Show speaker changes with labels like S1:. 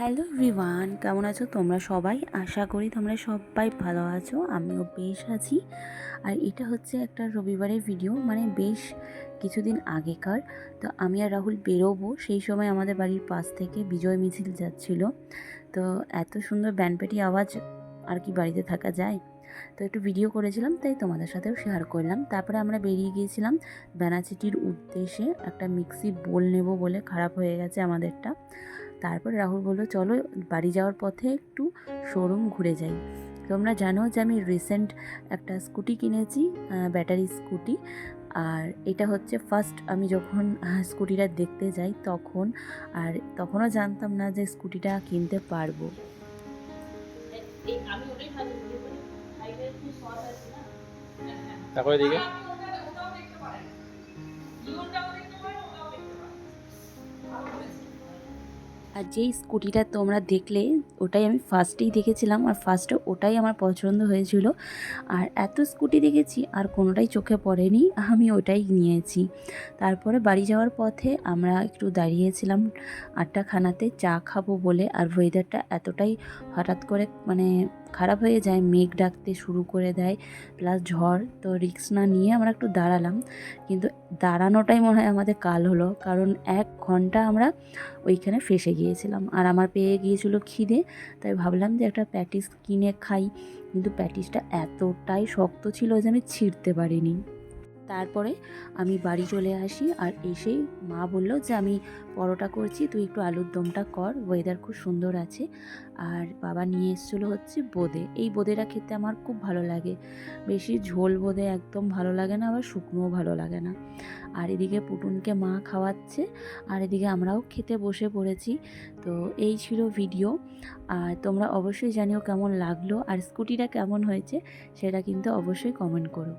S1: Hello everyone, কেমন আছো তোমরা সবাই? আশা করি তোমরা সবাই ভালো আছো। আমিও বেশ আছি। আর এটা হচ্ছে একটা রবিবারের ভিডিও, মানে বেশ কিছুদিন আগেকার। তো আমি আর রাহুল বেরোবো, সেই সময় আমাদের বাড়ির পাশ থেকে বিজয় মিছিল যাচ্ছিল। তো এত সুন্দর ব্যান্ডপার্টি আওয়াজ আর কি বাড়িতে থাকা যায়। তো একটু ভিডিও করেছিলাম, তাই তোমাদের সাথেও শেয়ার করলাম। তারপরে আমরা বেরিয়ে গিয়েছিলাম বেনাচিটির উদ্দেশ্যে। একটা মিক্সি বোল নেব বলে, খারাপ হয়ে গেছে আমাদেরটা। তারপর রাহুল বললো চলো বাড়ি যাওয়ার পথে একটু শোরুম ঘুরে যাই। তোমরা জানো যে আমি রিসেন্ট একটা স্কুটি কিনেছি, ব্যাটারি স্কুটি। আর এটা হচ্ছে ফার্স্ট আমি যখন স্কুটিটা দেখতে যাই তখন। আর তখনও জানতাম না যে স্কুটিটা কিনতে পারবো।
S2: তারপরে দিকে
S1: আর যেই স্কুটিটা তোমরা দেখলে ওটাই আমি ফার্স্টেই দেখেছিলাম, আর ফার্স্টে ওটাই আমার পছন্দ হয়েছিল। আর এত স্কুটি দেখেছি আর কোনোটাই চোখে পড়েনি, আমি ওটাই নিয়েছি। তারপরে বাড়ি যাওয়ার পথে আমরা একটু দাঁড়িয়েছিলাম আড্ডাখানাতে চা খাবো বলে। আর ওয়েদারটা এতটাই হঠাৎ করে মানে খারাপ হয়ে যায়, মেঘ ডাকতে শুরু করে দেয়, প্লাস ঝড়। তো রিস্ক না নিয়ে আমরা একটু দাঁড়ালাম, কিন্তু দাঁড়ানোটাই মনে হয় আমাদের কাল হলো, কারণ 1 ঘন্টা আমরা ওইখানে ফেঁসে গিয়েছিলাম। আর আমার পেয়ে গিয়েছিল খিদে, তাই ভাবলাম যে একটা প্যাটিস কিনে খাই। কিন্তু প্যাটিসটা এতটাই শক্ত ছিল যে আমি ছিঁড়তে পারিনি। তারপরে আমি বাড়ি চলে আসি, আর এসেই মা বলল যে আমি পরোটা করছি, তুই একটু আলুর দমটা কর, ওয়েদার খুব সুন্দর আছে। আর বাবা নিয়ে এসেছিলো হচ্ছে বোঁদে। এই বোঁদেটা খেতে আমার খুব ভালো লাগে। বেশি ঝোল বোঁদে একদম ভালো লাগে না, আবার শুকনোও ভালো লাগে না। আর এদিকে পুটুনকে মা খাওয়াচ্ছে, আর এদিকে আমরাও খেতে বসে পড়েছি। তো এই ছিল ভিডিও। আর তোমরা অবশ্যই জানিও কেমন লাগলো, আর স্কুটিটা কেমন হয়েছে সেটা কিন্তু অবশ্যই কমেন্ট করো।